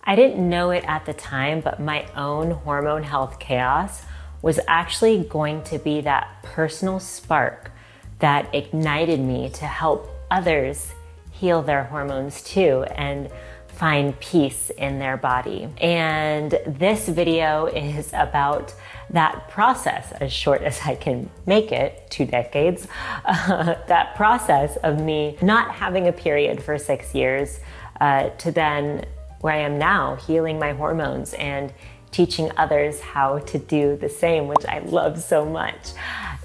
I didn't know it at the time, but my own hormone health chaos was actually going to be that personal spark that ignited me to help others heal their hormones too and find peace in their body. And this video is about that process, as short as I can make it, 2 decades, that process of me not having a period for 6 years to then where I am now, healing my hormones and teaching others how to do the same, which I love so much.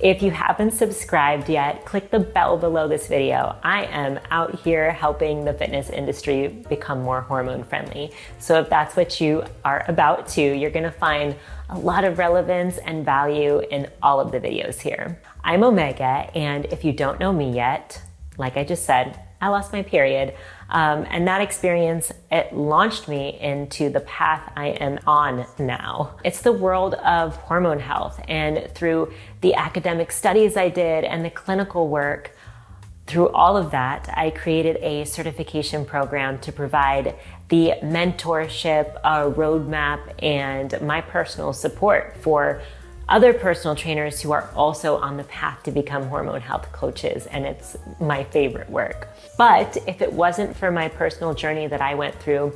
If you haven't subscribed yet, click the bell below this video. I am out here helping the fitness industry become more hormone friendly. So if that's what you are about to, you're gonna find a lot of relevance and value in all of the videos here. I'm Omega, and if you don't know me yet, like I just said, I lost my period. And that experience, it launched me into the path I am on now. It's the world of hormone health, and through the academic studies I did and the clinical work, through all of that, I created a certification program to provide the mentorship, a roadmap, and my personal support for other personal trainers who are also on the path to become hormone health coaches, and it's my favorite work. But if it wasn't for my personal journey that I went through,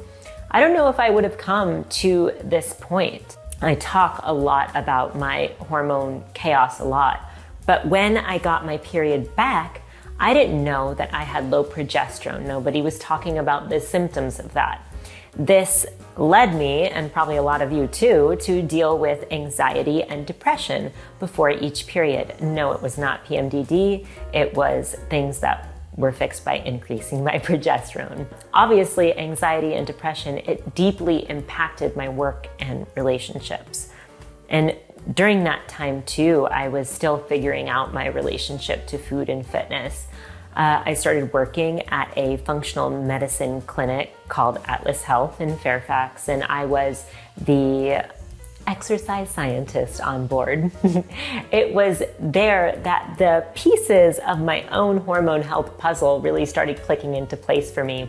I don't know if I would have come to this point. I talk a lot about my hormone chaos a lot, but when I got my period back, I didn't know that I had low progesterone. Nobody was talking about the symptoms of that. This led me, and probably a lot of you too, to deal with anxiety and depression before each period. No, it was not PMDD. It was things that were fixed by increasing my progesterone. Obviously, anxiety and depression, it deeply impacted my work and relationships. And during that time too, I was still figuring out my relationship to food and fitness. I started working at a functional medicine clinic called Atlas Health in Fairfax, and I was the exercise scientist on board. It was there that the pieces of my own hormone health puzzle really started clicking into place for me.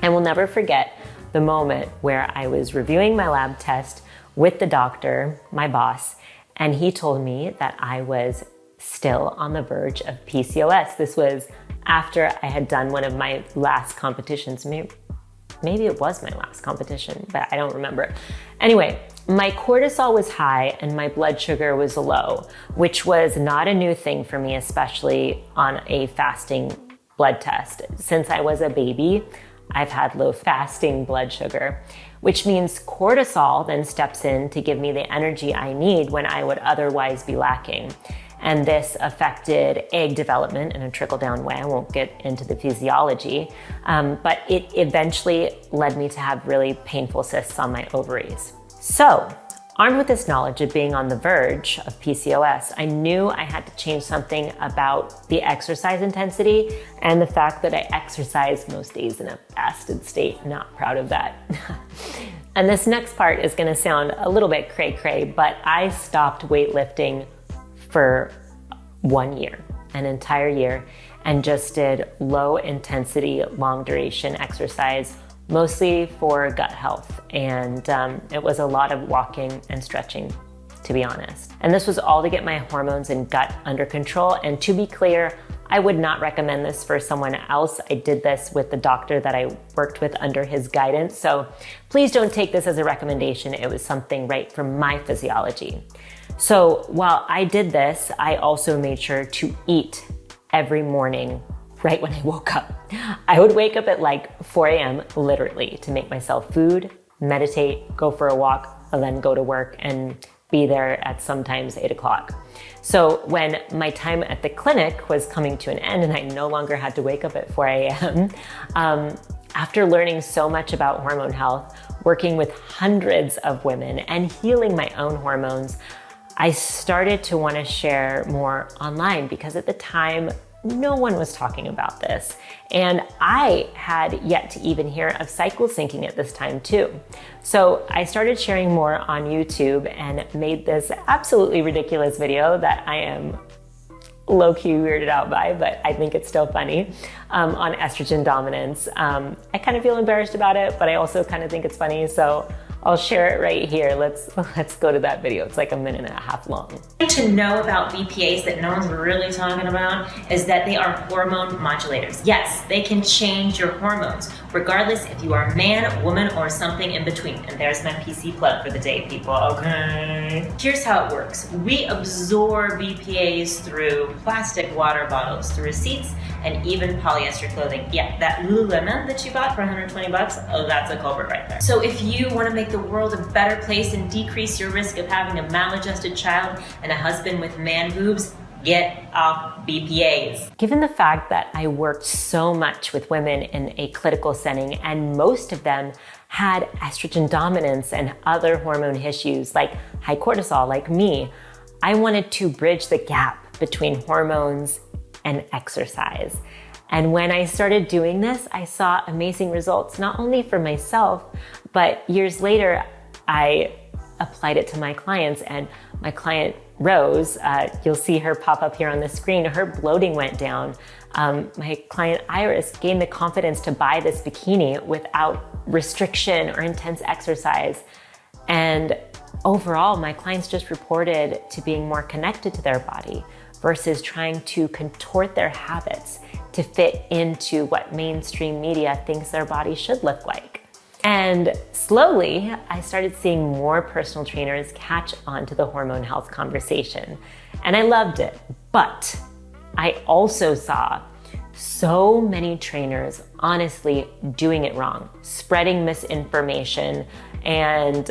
I will never forget the moment where I was reviewing my lab test with the doctor, my boss, and he told me that I was still on the verge of PCOS. This was after I had done one of my last competitions. Maybe it was my last competition, but I don't remember. Anyway, my cortisol was high and my blood sugar was low, which was not a new thing for me, especially on a fasting blood test. Since I was a baby, I've had low fasting blood sugar, which means cortisol then steps in to give me the energy I need when I would otherwise be lacking. And this affected egg development in a trickle-down way. I won't get into the physiology, but it eventually led me to have really painful cysts on my ovaries. So, armed with this knowledge of being on the verge of PCOS, I knew I had to change something about the exercise intensity and the fact that I exercise most days in a fasted state. Not proud of that. And this next part is gonna sound a little bit cray-cray, but I stopped weightlifting for 1 year, an entire year, and just did low intensity, long duration exercise, mostly for gut health. And it was a lot of walking and stretching, to be honest. And this was all to get my hormones and gut under control. And to be clear, I would not recommend this for someone else. I did this with the doctor that I worked with under his guidance. So please don't take this as a recommendation. It was something right from my physiology. So while I did this, I also made sure to eat every morning right when I woke up. I would wake up at like 4 a.m. literally to make myself food, meditate, go for a walk, and then go to work and be there at sometimes 8 o'clock. So when my time at the clinic was coming to an end and I no longer had to wake up at 4 a.m., after learning so much about hormone health, working with hundreds of women and healing my own hormones, I started to want to share more online because at the time, no one was talking about this. And I had yet to even hear of cycle syncing at this time too. So I started sharing more on YouTube and made this absolutely ridiculous video that I am low-key weirded out by, but I think it's still funny, on estrogen dominance. I kind of feel embarrassed about it, but I also kind of think it's funny, so I'll share it right here. Let's go to that video. It's like 1.5 minutes long. To know about BPAs that no one's really talking about is that they are hormone modulators. Yes, they can change your hormones, regardless if you are man, woman, or something in between. And there's my PC plug for the day, people, okay? Here's how it works. We absorb BPAs through plastic water bottles, through receipts, and even polyester clothing. Yeah, that Lululemon that you bought for 120 bucks, oh, that's a culprit right there. So if you want to make the world a better place and decrease your risk of having a maladjusted child and a husband with man boobs, get off BPAs. Given the fact that I worked so much with women in a clinical setting, and most of them had estrogen dominance and other hormone issues like high cortisol, like me, I wanted to bridge the gap between hormones and exercise. And when I started doing this, I saw amazing results, not only for myself, but years later, I applied it to my clients, and my client Rose, you'll see her pop up here on the screen, her bloating went down. My client Iris gained the confidence to buy this bikini without restriction or intense exercise. And overall, my clients just reported to being more connected to their body versus trying to contort their habits to fit into what mainstream media thinks their body should look like. And slowly, I started seeing more personal trainers catch on to the hormone health conversation. And I loved it. But I also saw so many trainers honestly doing it wrong, spreading misinformation, and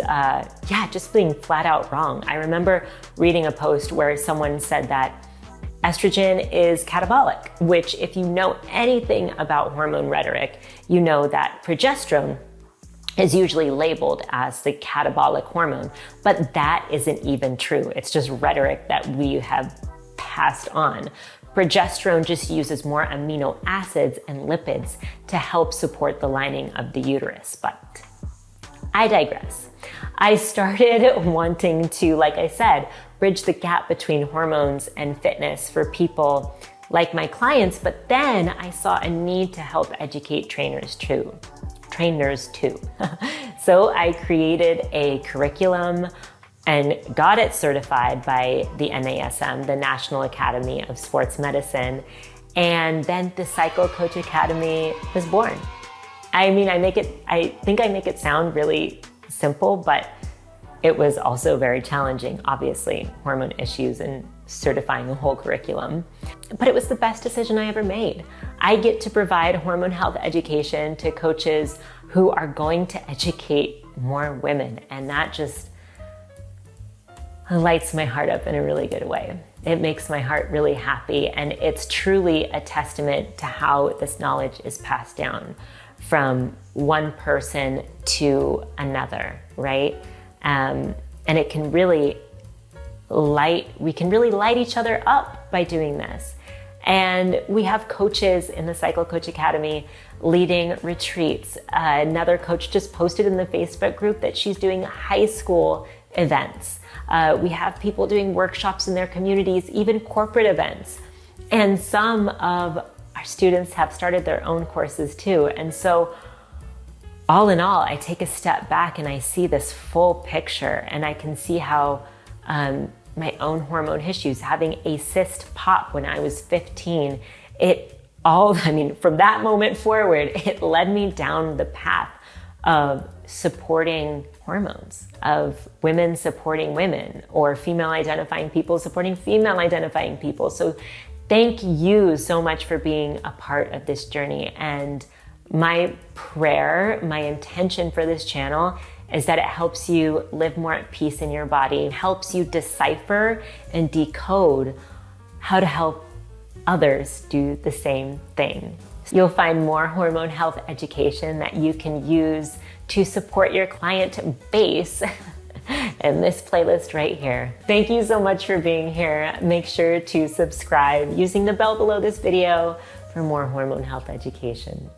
just being flat out wrong. I remember reading a post where someone said that estrogen is catabolic, which if you know anything about hormone rhetoric, you know that progesterone is usually labeled as the catabolic hormone, but that isn't even true. It's just rhetoric that we have passed on. Progesterone just uses more amino acids and lipids to help support the lining of the uterus, but I digress. I started wanting to, like I said, bridge the gap between hormones and fitness for people like my clients, but then I saw a need to help educate trainers too. So I created a curriculum and got it certified by the NASM, the National Academy of Sports Medicine. And then the Cycle Coach Academy was born. I mean, I think I make it sound really simple, but it was also very challenging, obviously, hormone issues and certifying a whole curriculum. But it was the best decision I ever made. I get to provide hormone health education to coaches who are going to educate more women, and that just lights my heart up in a really good way. It makes my heart really happy, and it's truly a testament to how this knowledge is passed down from one person to another, right? And it can really we can really light each other up by doing this. And we have coaches in the Cycle Coach Academy leading retreats. Another coach just posted in the Facebook group that she's doing high school events. We have people doing workshops in their communities, even corporate events. And some of our students have started their own courses too. And so all in all, I take a step back and I see this full picture, and I can see how my own hormone issues, having a cyst pop when I was 15, from that moment forward, it led me down the path of supporting hormones, of women supporting women, or female identifying people supporting female identifying people. So thank you so much for being a part of this journey. And my prayer, my intention for this channel is that it helps you live more at peace in your body, helps you decipher and decode how to help others do the same thing. You'll find more hormone health education that you can use to support your client base in this playlist right here. Thank you so much for being here. Make sure to subscribe using the bell below this video for more hormone health education.